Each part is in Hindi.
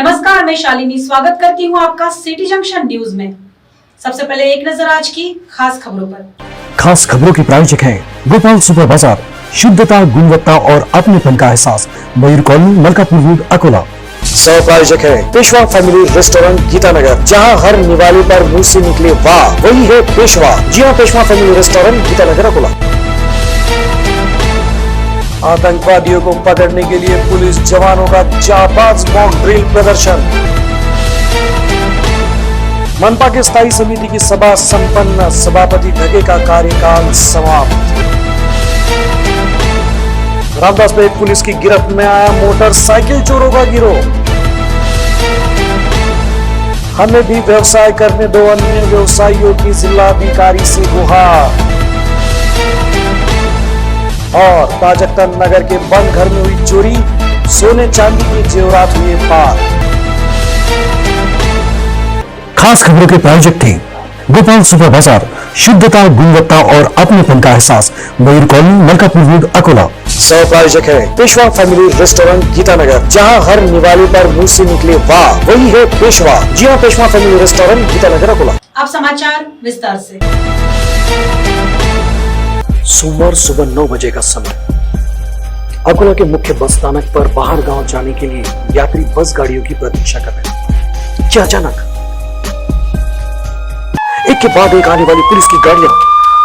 नमस्कार, मैं शालिनी स्वागत करती हूं आपका सिटी जंक्शन न्यूज में। सबसे पहले एक नजर आज की खास खबरों पर। खास खबरों की प्रायोजक है गोपाल सुपर बाजार, शुद्धता, गुणवत्ता और अपनेपन का एहसास, मयूर कॉलोनी, मलकापुर रोड, अकोला। सह प्रायोजक है पेशवा फैमिली रेस्टोरेंट, गीतानगर, जहां हर निवाले पर मुंह से निकले वाह वही है पेशवा। जी हां, पेशवा फैमिली रेस्टोरेंट, गीतानगर, अकोला। आतंकवादियों को पकड़ने के लिए पुलिस जवानों का जाबाज मॉक ड्रिल प्रदर्शन। मनपा के स्थायी समिति की सभा संपन्न, सभापति ढगे का कार्यकाल समाप्त। रामदास में पुलिस की गिरफ्त में आया मोटरसाइकिल चोरों का गिरोह। हमें भी व्यवसाय करने दो, अन्य व्यवसायियों की जिलाधिकारी से गुहार। और प्राजक्ता नगर के बंद घर में हुई चोरी, सोने चांदी के जेवरात हुए पार। खास खबरों के प्रायोजक थे गोपाल सुपर बाजार, शुद्धता, गुणवत्ता और अपनेपन का एहसास, मयूर कॉलोनी, मलकापुर रोड, अकोला। सह प्रायोजक है पेशवा फैमिली रेस्टोरेंट, गीतानगर, जहां हर निवाले पर मुंह से निकले वाह वही है पेशवा। जी हां, पेशवा फैमिली रेस्टोरेंट, गीतानगर, अकोला। अब समाचार विस्तार से। सोमवार सुबह 9 बजे का समय अकोला के मुख्य बस स्थानक पर बाहर गांव जाने के लिए यात्री बस गाड़ियों की प्रतीक्षा कर रहे थे कि अचानक एक के बाद एक आने वाली पुलिस की गाड़ियां,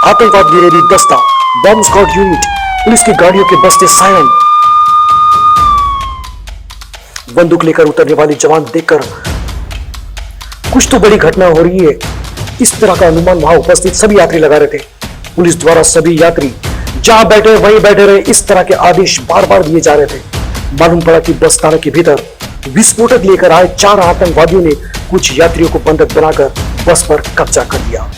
आतंकवाद विरोधी दस्ता, बॉम्ब स्क्वाड यूनिट, पुलिस की गाड़ियों के बजते सायरन, बंदूक लेकर उतरने वाले जवान देखकर कुछ तो बड़ी घटना हो रही है, इस तरह का अनुमान वहां उपस्थित सभी यात्री लगा रहे थे। पुलिस द्वारा सभी यात्री जहां बैठे वहीं बैठे रहे, इस तरह के आदेश बार बार दिए जा रहे थे। मालूम पड़ा कि बस स्थानक के भीतर विस्फोटक लेकर आए 4 आतंकवादियों ने कुछ यात्रियों को बंधक बनाकर बस पर कब्जा कर लिया।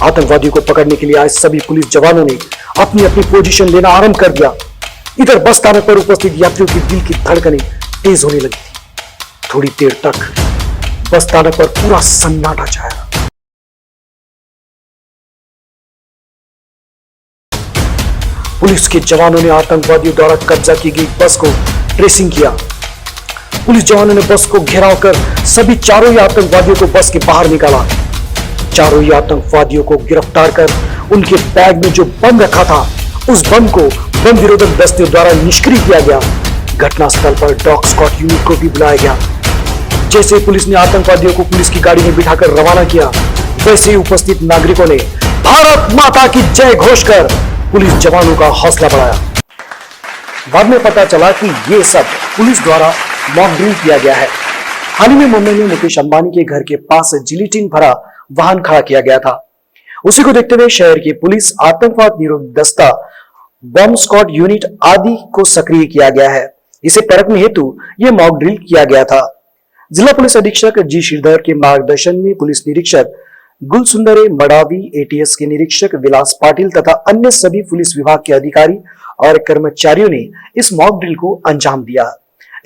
आतंकवादियों को पकड़ने के लिए आए सभी पुलिस जवानों ने अपनी अपनी पोजीशन लेना आरंभ कर दिया। इधर बस स्थानक पर उपस्थित यात्रियों की दिल की धड़कनें तेज होने लगी थी। थोड़ी देर तक बस स्थानक पर पूरा सन्नाटा छाया। पुलिस के जवानों ने आतंकवादियों द्वारा कब्जा की गई बस को ट्रेसिंग किया। पुलिस जवानों ने बस को घेराव कर सभी 4 ही आतंकवादियों को बस के बाहर निकाला। 4 ही आतंकवादियों को गिरफ्तार कर उनके बैग में जो बम रखा था, उस बम को बम विरोधक दस्ते द्वारा निष्क्रिय किया गया। घटनास्थल पर डॉग स्क्वाड यूनिट को भी बुलाया गया। जैसे पुलिस ने आतंकवादियों को पुलिस की गाड़ी में बिठाकर रवाना किया, वैसे ही उपस्थित नागरिकों ने भारत माता की जय घोष कर पुलिस जवानों का हौसला बढ़ाया। बाद में पता चला कि ये सब पुलिस द्वारा मॉक ड्रिल किया गया है। हाल ही में मुंबई में मुकेश अंबानी के घर के पास जिलेटिन भरा वाहन खड़ा किया गया था। उसी को देखते हुए शहर की पुलिस, आतंकवाद निरोधक दस्ता, बॉम्ब स्क्वाड यूनिट आदि को सक्रिय किया गया है। इसे परखने हेतु यह मॉक ड्रिल किया गया था। जिला पुलिस अधीक्षक जी श्रीधर के मार्गदर्शन में पुलिस निरीक्षक गुलसुंदरे मडावी, एटीएस के निरीक्षक विलास पाटिल तथा अन्य सभी पुलिस विभाग के अधिकारी और कर्मचारियों ने इस मॉक ड्रिल को अंजाम दिया।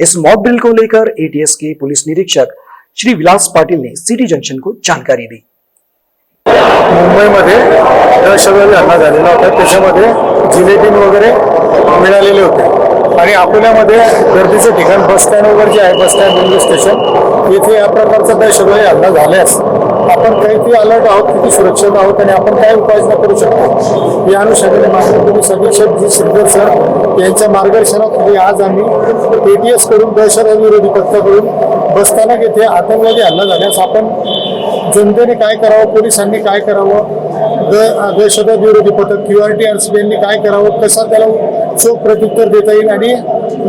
इस मॉक ड्रिल को लेकर एटीएस के पुलिस निरीक्षक श्री विलास पाटिल ने सिटी जंक्शन को जानकारी दी। मुंबईमध्ये दहशतवादी हल्ला झालेला होता, त्याच्यामध्ये जिलेटिन वगैरे मिळालेले होते आणि अकोल्यामध्ये गर्दीचं ठिकाण बस स्टँड वगैरे जे आहे, बस स्टँड रेल्वे स्टेशन, येथे या प्रकारचा दहशतवादी हल्ला झाल्यास आपण काही अलर्ट आहोत, किती सुरक्षित आहोत आणि आपण काय उपाययोजना करू शकतो या अनुषंगाने माननीय पोलीस अधीक्षक जी श्रीधर सर यांच्या मार्गदर्शनाखाली आज आम्ही एटीएस कडून दहशतवादी विरोधी पथकाकडून बसस्थानक येथे आतंकवादी हल्ला झाल्यास आपण जनतेने काय करावं, पोलिसांनी काय करावं, दहशतवाद विरोधी पथक QRT यांनी काय करावं, कसा त्याला चोख प्रत्युत्तर देता येईल आणि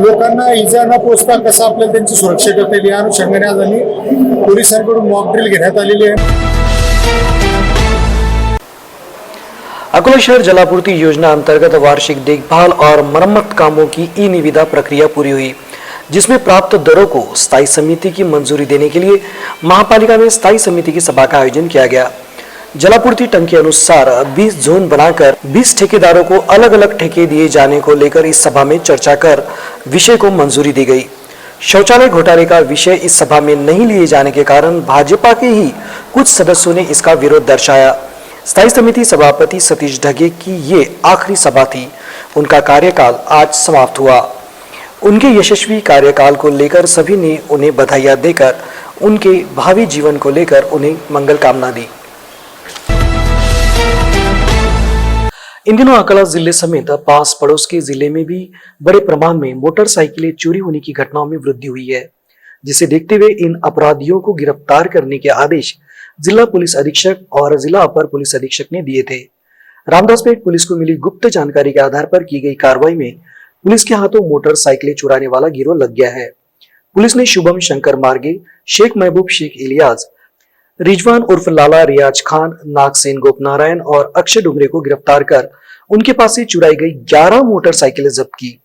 लोकांना इजा न पोचता कसं आपल्याला त्यांची सुरक्षा करता येईल या अनुषंगाने आज आम्ही पोलिसांकडून मॉक ड्रिल घेण्यात आलेली आहे। अकोला शहर जलापूर्ति योजना अंतर्गत वार्षिक देखभाल और मरम्मत कामों की ई निविदा प्रक्रिया पूरी हुई, जिसमें प्राप्त दरों को स्थायी समिति की मंजूरी देने के लिए महापालिका में स्थायी समिति की सभा का आयोजन किया गया। जलापूर्ति टंकी के अनुसार 20 जोन बनाकर 20 ठेकेदारों को अलग अलग ठेके दिए जाने को लेकर इस सभा में चर्चा कर विषय को मंजूरी दी गई। शौचालय घोटाले का विषय इस सभा में नहीं लिए जाने के कारण भाजपा के ही कुछ सदस्यों ने इसका विरोध दर्शाया। स्थायी समिति सभापति सतीश ढगे की ये आखिरी सभा थी। उनका कार्यकाल आज समाप्त हुआ। उनके यशस्वी कार्यकाल को लेकर सभी ने उन्हें बधाइयां देकर उनके भावी जीवन को लेकर उन्हें मंगल कामना दी। इन दिनों अकोला जिले समेत पास पड़ोस के जिले में भी बड़े प्रमाण में मोटरसाइकिलें चोरी होने की घटनाओं में वृद्धि हुई है, जिसे देखते हुए इन अपराधियों को गिरफ्तार करने के आदेश जिला पुलिस अधीक्षक और जिला अपर पुलिस अधीक्षक ने दिए थे। रामदासपेट पुलिस को मिली गुप्त जानकारी के आधार पर की गई कार्रवाई में पुलिस के हाथों मोटरसाइकिलें चुराने वाला गिरोह लग गया है। पुलिस ने शुभम शंकर मार्गे, शेख महबूब शेख इलियास, रिजवान उर्फ लाला रियाज खान, नागसेन गोपनारायण और अक्षय डुंगरे को गिरफ्तार कर उनके पास से चुराई गई 11 मोटरसाइकिलें जब्त की।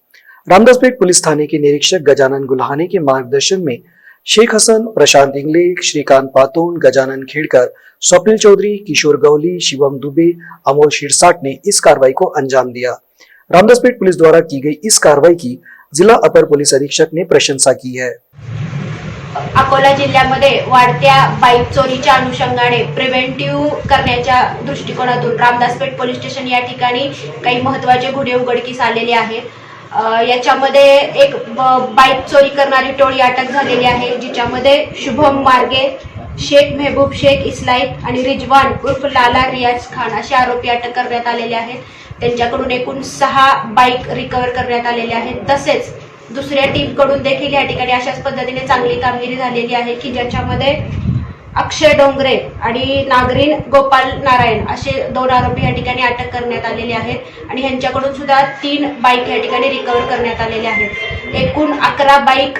रामदासपेट पुलिस थाने के निरीक्षक गजानन गुल्हाने के मार्गदर्शन में शेख हसन, प्रशांत इंगले, श्रीकांत पातोन, गजानन खेड़कर, स्वप्निल चौधरी, किशोर गौली, शिवम दुबे, अमोल शिरसाट ने इस कार्रवाई को अंजाम दिया। रामदासपेट पुलिस द्वारा की गई इस कार्रवाई की जिला अपर पुलिस अधीक्षक ने प्रशंसा की है। अकोला जिल्ह्यामध्ये वाढत्या बाईक चोरीच्या अनुषंगाने प्रिव्हेंटिव्ह करण्याच्या दृष्टिकोनातून रामदासपेट पोलीस स्टेशन या ठिकाणी काही महत्त्वाचे गुन्हे उघडकीस आलेले आहेत। याच्यामध्ये एक बाईक चोरी करणारी टोळी अटक झालेली आहे, जिच्यामध्ये शुभम मार्गे, शेख महबूब शेख इस्लाईत आणि रिजवान उर्फ लाला रियाज खान असे आरोपी अटक करण्यात आलेले आहेत। त्यांच्याकडून एकूण 6 बाईक रिकव्हर करण्यात आलेल्या आहेत। तसेच दुसऱ्या टीम कडून देखील या ठिकाणी अशाच पद्धतीने चांगली कामगिरी झालेली आहे की ज्याच्यामध्ये अक्षय डोंगरे आणि नागरीन गोपाल नारायण असे 2 आरोपी या ठिकाणी अटक करण्यात आलेले आहेत आणि यांच्याकडून सुद्धा 3 बाईक या ठिकाणी रिकव्हर करण्यात आलेल्या आहेत। एकूण 11 बाईक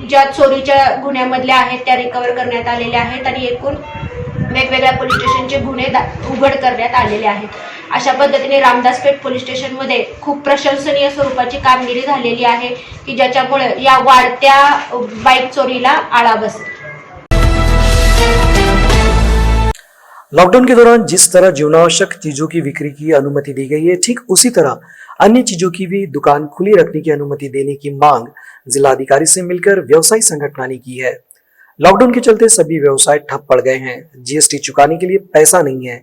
ज्या चोरीच्या गुन्ह्यामधल्या आहेत त्या रिकव्हर करण्यात आलेल्या आहेत आणि एकूण वेगवेगळ्या पोलीस स्टेशनचे गुन्हे उघड करण्यात आलेले आहेत। अशा पद्धतीने रामदासपेट पोलीस स्टेशन मध्ये खूप प्रशंसनीय स्वरूपाची कामगिरी झालेली आहे की ज्याच्यामुळे या वाढत्या बाईक चोरीला आळा बसेल। लॉकडाउन के दौरान जिस तरह जीवनावश्यक चीजों की बिक्री की अनुमति दी गई है, ठीक उसी तरह अन्य चीजों की भी दुकान खुली रखने की अनुमति देने की मांग जिलाधिकारी से मिलकर व्यवसायी संगठन ने की है। लॉकडाउन के चलते सभी व्यवसाय ठप पड़ गए हैं। जीएसटी चुकाने के लिए पैसा नहीं है।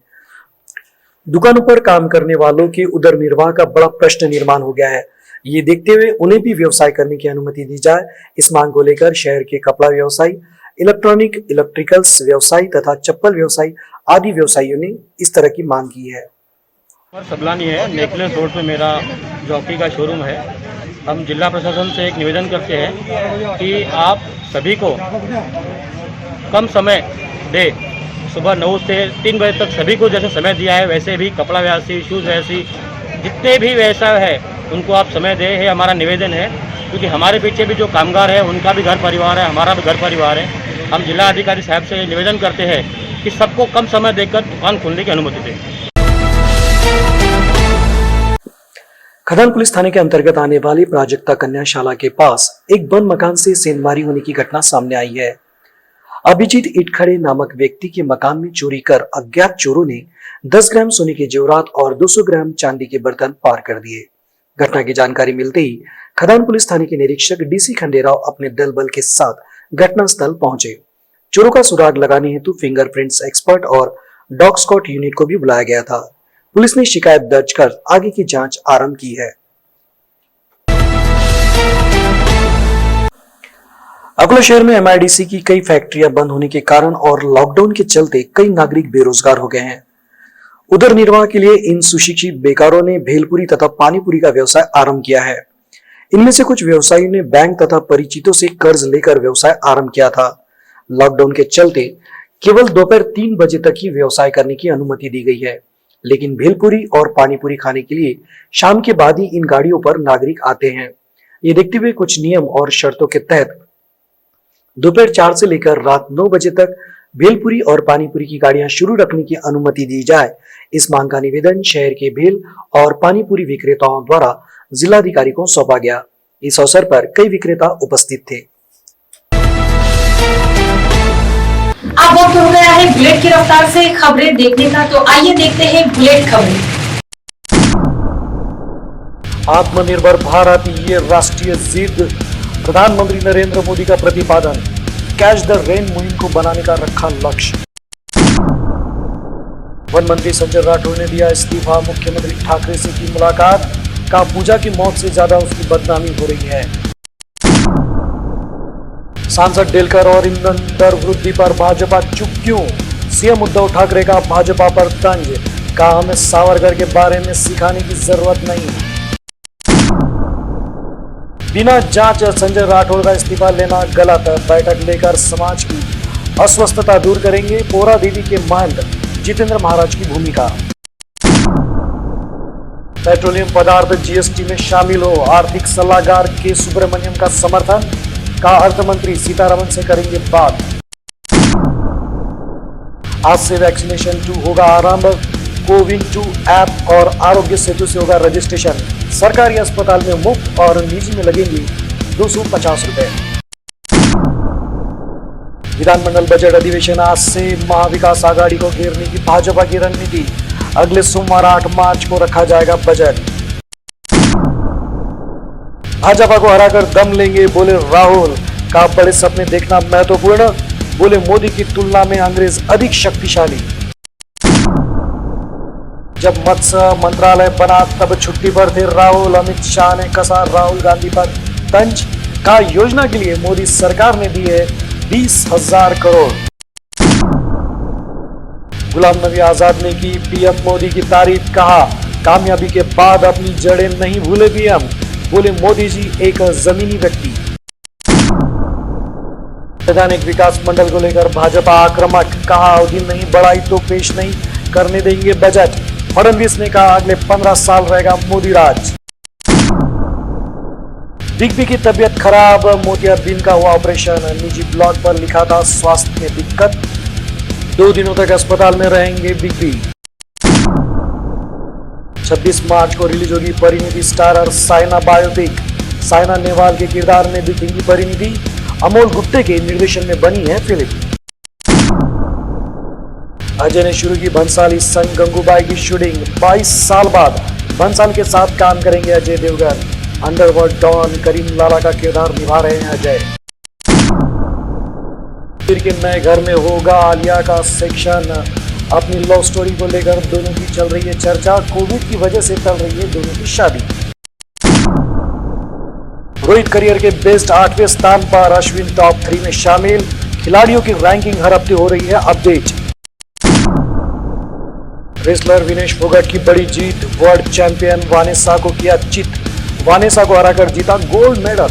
दुकानों पर काम करने वालों के उदर निर्वाह का बड़ा प्रश्न निर्माण हो गया है। ये देखते हुए उन्हें भी व्यवसाय करने की अनुमति दी जाए। इस मांग को लेकर शहर के कपड़ा व्यवसायी, इलेक्ट्रिकल्स व्यवसायी तथा चप्पल व्यवसायी आदि व्यवसायियों ने इस तरह की मांग की है। सबलानी है, नेकलेस रोड पे मेरा जॉकी का शोरूम है। हम जिला प्रशासन से एक निवेदन करते हैं कि आप सभी को कम समय दे, सुबह 9 से 3 बजे तक सभी को जैसे समय दिया है वैसे भी कपड़ा व्यवसायी, शूज़ व्यवसायी, जितने भी व्यवसाय है उनको आप समय दें, ये हमारा निवेदन है। क्योंकि हमारे पीछे भी जो कामगार है उनका भी घर परिवार है, हमारा भी घर परिवार है। हम जिला अधिकारी साहब से निवेदन करते हैं कि सबको कम समय देकर दुकान खोलने की अनुमति दें। खदान पुलिस थाने के अंतर्गत आने वाली प्राजक्ता कन्या शाला के पास एक बंद मकान से सेंधमारी होने की घटना सामने आई है। अभिजीत इटखड़े नामक व्यक्ति के मकान में चोरी कर अज्ञात चोरों ने 10 ग्राम सोने के जेवरात और 200 ग्राम चांदी के बर्तन पार कर दिए। घटना की जानकारी मिलते ही खदान पुलिस थाने के निरीक्षक डीसी खंडेराव अपने दल बल के साथ घटनास्थल पहुंचे। चोरों का सुराग लगाने हेतु फिंगरप्रिंट्स एक्सपर्ट और डॉग स्क्वाड यूनिट को भी बुलाया गया था। पुलिस ने शिकायत दर्ज कर आगे की जांच आरंभ की है। अकोला शहर में एमआईडीसी की कई फैक्ट्रियां बंद होने के कारण और लॉकडाउन के चलते कई नागरिक बेरोजगार हो गए हैं। उदर निर्वाह के लिए इन सुशिक्षित बेकारों ने भेलपुरी तथा पानीपुरी का व्यवसाय आरंभ किया है। इनमें से कुछ व्यवसायियों ने बैंक तथा परिचितों से कर्ज लेकर व्यवसाय आरंभ किया था। लॉकडाउन के चलते केवल दोपहर 3 बजे तक ही व्यवसाय करने की अनुमति दी गई है, लेकिन भेलपुरी और पानीपुरी खाने के लिए शाम के बाद ही इन गाड़ियों पर नागरिक आते हैं। ये देखते हुए कुछ नियम और शर्तों के तहत दोपहर 4 से लेकर रात 9 बजे तक भेलपुरी और पानीपुरी की गाड़ियां शुरू रखने की अनुमति दी जाए। इस मांग का निवेदन शहर के भेल और पानीपुरी विक्रेताओं द्वारा जिलाधिकारी को सौंपा गया। इस अवसर पर कई विक्रेता उपस्थित थे। अब वक्त हो गया है बुलेट की रफ्तार से खबरें देखने का, तो आइए देखते हैं बुलेट खबरें। आत्मनिर्भर भारत ये राष्ट्रीय जिद, प्रधानमंत्री नरेंद्र मोदी का प्रतिपादन। कैच द रेन मुहिम को बनाने का रखा लक्ष्य। वन मंत्री संजय राठौर ने दिया इस्तीफा। मुख्यमंत्री ठाकरे से की मुलाकात, कहा पूजा की मौत से ज्यादा उसकी बदनामी हो रही है। सांसद डेलकर और ईंधन दर वृद्धि पर भाजपा चुप क्यों? सीएम उद्धव ठाकरे का भाजपा पर तंज, कहा हमें सावरकर के बारे में सिखाने की जरूरत नहीं। बिना जांच संजय राठौड़ का इस्तीफा लेना गलत, बैठक लेकर समाज की अस्वस्थता दूर करेंगे। पोरा देवी के महंत जितेंद्र महाराज की भूमिका। पेट्रोलियम पदार्थ जीएसटी में शामिल हो, आर्थिक सलाहकार के सुब्रमण्यम का समर्थन, कहा अर्थ मंत्री सीतारमण से करेंगे बात। आज से वैक्सीनेशन 2 होगा आरंभ, कोविन 2 ऐप और आरोग्य सेतु से होगा रजिस्ट्रेशन। सरकारी अस्पताल में मुफ्त और निजी में लगेंगे 250 रुपए। विधानमंडल बजट अधिवेशन आज से, महाविकास आघाड़ी को घेरने की भाजपा की रणनीति। अगले सोमवार 8 मार्च को रखा जाएगा बजट। भाजपा को हराकर दम लेंगे, बोले राहुल, का बड़े सपने देखना महत्वपूर्ण, बोले मोदी की तुलना में अंग्रेज अधिक शक्तिशाली। जब मत्स्य मंत्रालय बना तब छुट्टी पर थे राहुल, अमित शाह ने कसा राहुल गांधी पर तंज, का योजना के लिए मोदी सरकार ने दिए 20,000 करोड़। गुलाम नबी आजाद ने की पीएम मोदी की तारीफ, कहा कामयाबी के बाद अपनी जड़ें नहीं भूले पीएम, बोले मोदी जी एक जमीनी व्यक्ति। वैधानिक विकास मंडल को लेकर भाजपा आक्रामक, कहा अवधि नहीं बढ़ाई तो पेश नहीं करने देंगे बजट। फडणवीस ने कहा अगले 15 साल रहेगा मोदी राज। बिग बी की तबीयत खराब, मोतियाबिंद का हुआ ऑपरेशन, निजी ब्लॉग पर लिखा था स्वास्थ्य में दिक्कत, 2 दिनों तक अस्पताल में रहेंगे बिग बी। 26 मार्च को रिलीज होगी परिणीति स्टारर साइना बायोपिक, साइना नेहवाल के किरदार में दिखेंगी परिणीति, अमोल गुप्ते के निर्देशन में बनी है फिल्म। अजय ने शुरू की भंसाली संग गंगूबाई की शूटिंग, 22 साल बाद भंसाल के साथ काम करेंगे अजय देवगन। अंडरवर्ल्ड डॉन करीम लाला का किरदार निभा रहे हैं अजय। फिर के नए घर में होगा आलिया का सेक्शन, अपनी लव स्टोरी को लेकर दोनों की चल रही है चर्चा, कोविड की वजह से टल रही है दोनों की शादी। रोहित करियर के बेस्ट 8वें स्थान पर, अश्विन टॉप 3 में शामिल। खिलाड़ियों की रैंकिंग हर हफ्ते हो रही है अपडेट। रेसलर विनेश फोगट की बड़ी जीत, वर्ल्ड चैंपियन वानेसा को किया चित, वानेसा को हराकर जीता गोल्ड मेडल।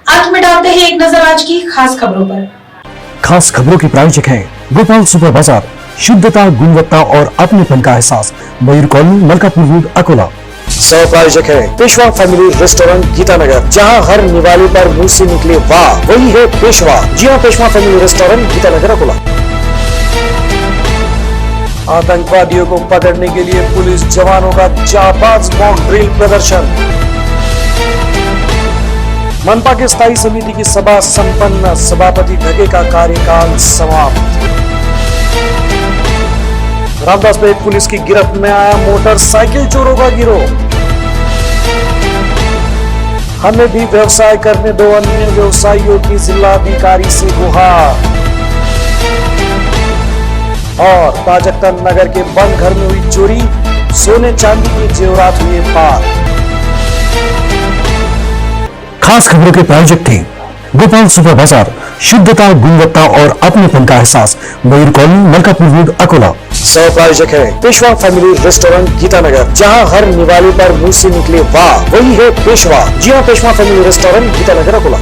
अंत में डालते हैं एक नजर आज की खास खबरों पर। खास खबरों के प्रायोजक हैं गोपाल सुपर बाजार, शुद्धता, गुणवत्ता और अपनेपन का एहसास, मयूर कॉलोनी, मलकापुर रोड, अकोला। सह प्रायोजक है पेशवा फैमिली रेस्टोरेंट गीतानगर, जहां हर निवाले पर मुंह से निकले वाह वही है पेशवा। जी हां, पेशवा फैमिली रेस्टोरेंट गीतानगर, अकोला। आतंकवादियों को पकड़ने के लिए पुलिस जवानों का जाबाज मॉक ड्रिल प्रदर्शन। मनपा के स्थायी समिति की सभा संपन्न, सभापति ढगे का कार्यकाल समाप्त। रामदासपेट पुलिस की गिरफ्त में आया मोटरसाइकिल चोरों का गिरोह। हमें भी व्यवसाय करने दो, अन्य व्यवसायियों की जिलाधिकारी से गुहार। और ताजकता नगर के बंद घर में हुई चोरी, सोने चांदी के जेवरात हुए पार। खास खबरों के प्रायोजक थे गोपाल सुपर बाजार, शुद्धता, गुणवत्ता और अपनेपन का एहसास, मयूर कॉलोनी, मलकापुर रोड, अकोला। सह प्रायोजक है पेशवा फैमिली रेस्टोरेंट गीतानगर, जहां हर निवाले पर मुंह से निकले वाह वही है पेशवा। जी हां, पेशवा फैमिली रेस्टोरेंट गीतानगर, अकोला।